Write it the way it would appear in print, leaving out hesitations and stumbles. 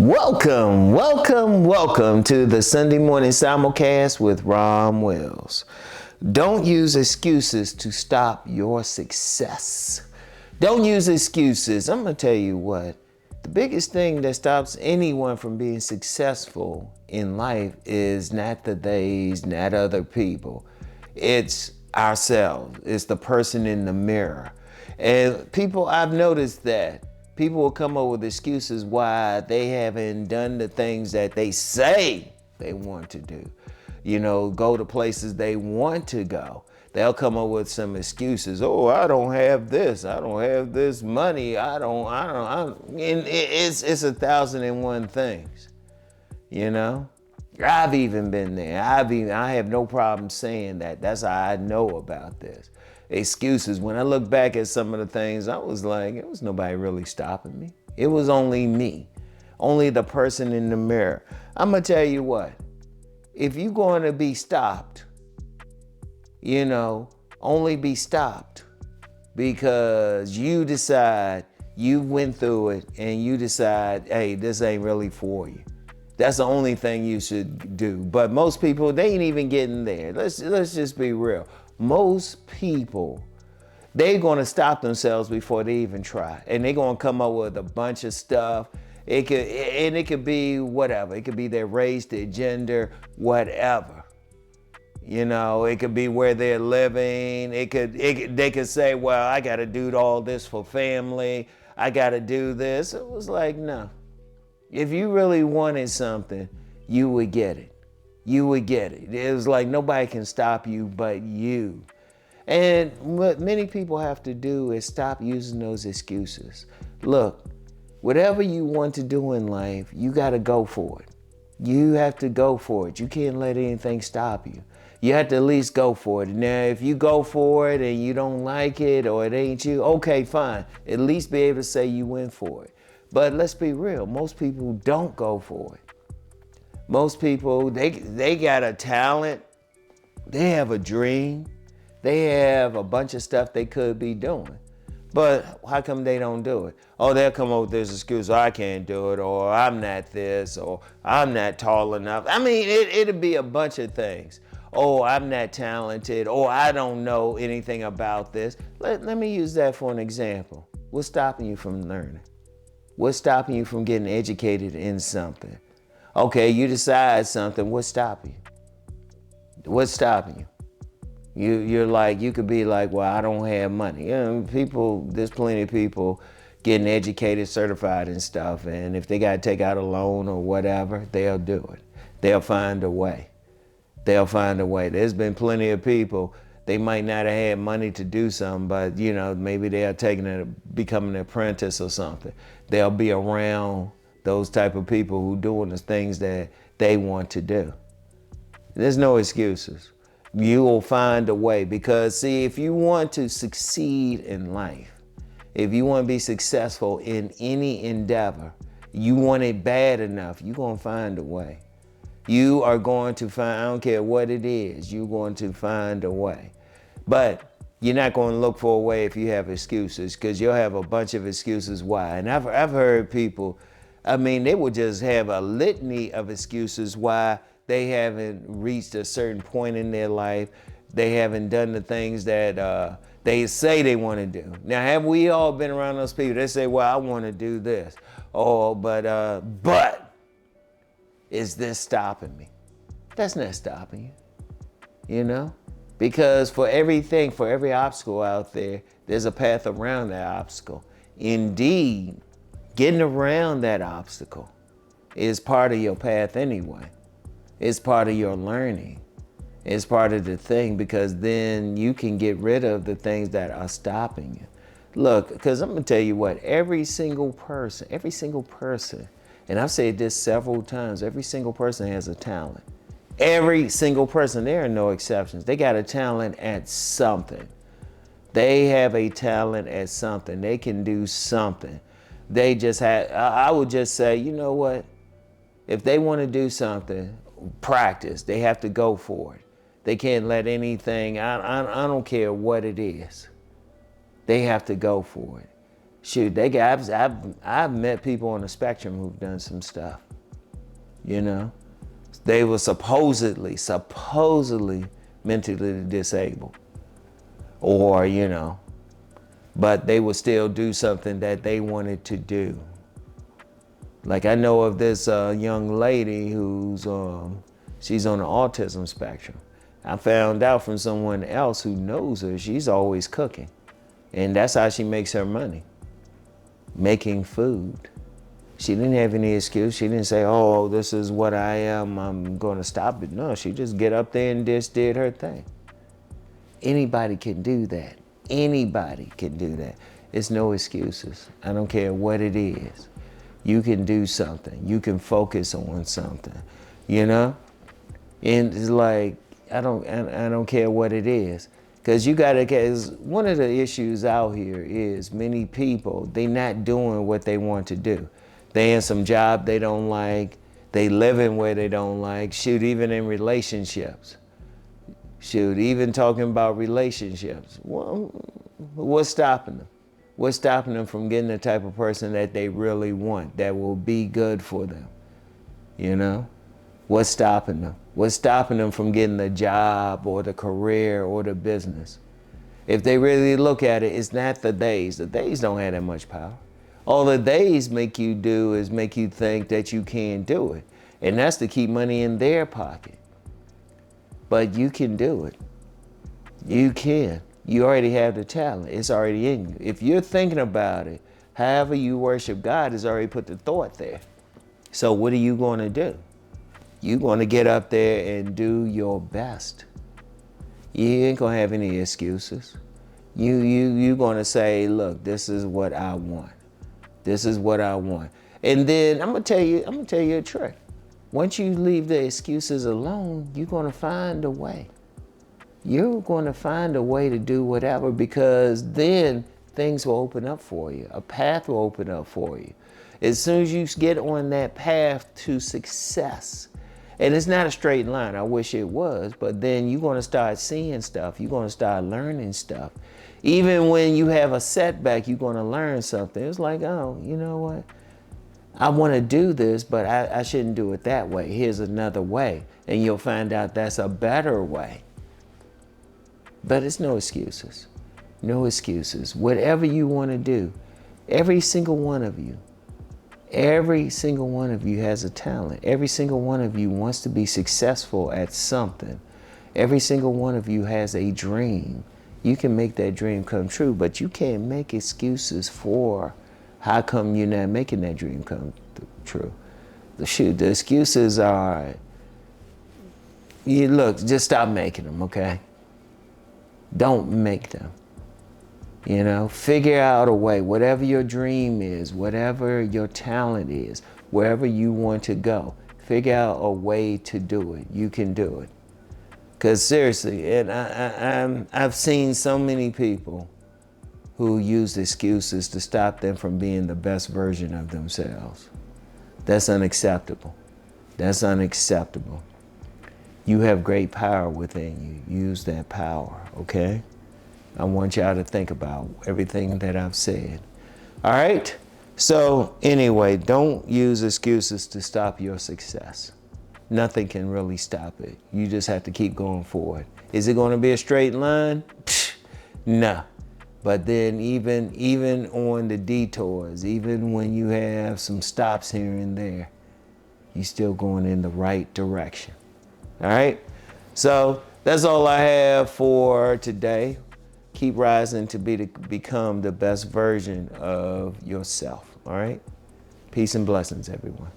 Welcome to the Sunday morning simulcast with Rom Wills. Don't use excuses to stop your success. Don't use excuses. I'm going to tell you what, the biggest thing that stops anyone from being successful in life is not the theys, not other people. It's ourselves. It's the person in the mirror. And I've noticed that people will come up with excuses why they haven't done the things that they say they want to do. You know, go to places they want to go. They'll come up with some excuses. Oh, I don't have this. I don't have this money. And it's 1,001 things, you know? I've even been there. I have no problem saying that. That's how I know about this. Excuses. When I look back at some of the things, I was like, it was nobody really stopping me. It was only me, only the person in the mirror. I'm gonna tell you what, if you're going to be stopped, only be stopped because you decide, you went through it and you decide, hey, this ain't really for you. That's the only thing you should do. But most people, they ain't even getting there. Let's just be real. Most people, they're going to stop themselves before they even try. And they're going to come up with a bunch of stuff. It could be whatever. It could be their race, their gender, whatever. It could be where they're living. They could say, well, I got to do all this for family. I got to do this. It was like, no. If you really wanted something, you would get it. You would get it. It was like nobody can stop you but you. And what many people have to do is stop using those excuses. Look, whatever you want to do in life, you got to go for it. You have to go for it. You can't let anything stop you. You have to at least go for it. Now, if you go for it and you don't like it or it ain't you, okay, fine. At least be able to say you went for it. But let's be real, most people don't go for it. Most people, they got a talent, they have a dream, they have a bunch of stuff they could be doing. But how come they don't do it? Oh, they'll come up with this excuse, I can't do it, or I'm not this, or I'm not tall enough. I mean, it'll be a bunch of things. Oh, I'm not talented, or I don't know anything about this. Let me use that for an example. What's stopping you from learning? What's stopping you from getting educated in something? Okay, you decide something, what's stopping you? What's stopping you? You could be like, well, I don't have money. There's plenty of people getting educated, certified and stuff, and if they gotta take out a loan or whatever, they'll do it. They'll find a way. There's been plenty of people, they might not have had money to do something, but maybe they are becoming an apprentice or something. They'll be around those type of people who doing the things that they want to do. There's no excuses. You will find a way because see, if you want to succeed in life, if you want to be successful in any endeavor, you want it bad enough, you're going to find a way. You are going to find, I don't care what it is, you're going to find a way. But you're not going to look for a way if you have excuses because you'll have a bunch of excuses why. And I've heard people, they will just have a litany of excuses why they haven't reached a certain point in their life. They haven't done the things that they say they want to do. Now, have we all been around those people? They say, well, I want to do this. Oh, but is this stopping me? That's not stopping you, Because for every obstacle out there, there's a path around that obstacle. Indeed, getting around that obstacle is part of your path anyway. It's part of your learning. It's part of the thing because then you can get rid of the things that are stopping you. Look, because I'm going to tell you what, every single person, and I've said this several times, every single person has a talent. Every single person, there are no exceptions. They got a talent at something. They have a talent at something. They can do something. They just have, I would just say, you know what? If they want to do something, practice. They have to go for it. They can't let anything, I don't care what it is. They have to go for it. Shoot, I've met people on the spectrum who've done some stuff. You know, they were supposedly mentally disabled, or but they would still do something that they wanted to do. Like I know of this young lady who's she's on the autism spectrum. I found out from someone else who knows her, she's always cooking. And that's how she makes her money, making food. She didn't have any excuse. She didn't say, oh, this is what I am, I'm gonna stop it. No, she just get up there and just did her thing. Anybody can do that. Anybody can do that. It's no excuses. I don't care what it is. You can do something. You can focus on something, And it's like, I don't care what it is. Because one of the issues out here is many people, they not doing what they want to do. They in some job they don't like, they living where they don't like, shoot, even in relationships. Shoot, even talking about relationships. Well, what's stopping them? What's stopping them from getting the type of person that they really want, that will be good for them? What's stopping them? What's stopping them from getting the job or the career or the business? If they really look at it, it's not the days. The days don't have that much power. All the days make you do is make you think that you can't do it. And that's to keep money in their pocket. But you can do it. You can. You already have the talent. It's already in you. If you're thinking about it, however you worship God has already put the thought there. So what are you going to do? You're going to get up there and do your best. You ain't going to have any excuses. You're going to say, look, this is what I want. This is what I want. And then I'm going to tell you a trick. Once you leave the excuses alone, you're going to find a way. You're going to find a way to do whatever, because then things will open up for you. A path will open up for you. As soon as you get on that path to success, and it's not a straight line, I wish it was, but then you're going to start seeing stuff. You're going to start learning stuff. Even when you have a setback, you're going to learn something. It's like, oh, you know what? I want to do this, but I shouldn't do it that way. Here's another way. And you'll find out that's a better way. But it's no excuses. No excuses. Whatever you want to do, every single one of you has a talent. Every single one of you wants to be successful at something. Every single one of you has a dream. You can make that dream come true, but you can't make excuses for how come you're not making that dream come true. The excuses are, look, just stop making them, okay? Don't make them. Figure out a way, whatever your dream is, whatever your talent is, wherever you want to go, figure out a way to do it. You can do it. Because seriously, and I've seen so many people who use excuses to stop them from being the best version of themselves. That's unacceptable. That's unacceptable. You have great power within you. Use that power, okay? I want y'all to think about everything that I've said. All right? So anyway, don't use excuses to stop your success. Nothing can really stop it. You just have to keep going forward. Is it going to be a straight line? No. But then even on the detours, even when you have some stops here and there, you're still going in the right direction. All right? So that's all I have for today. Keep rising to become the best version of yourself. All right? Peace and blessings, everyone.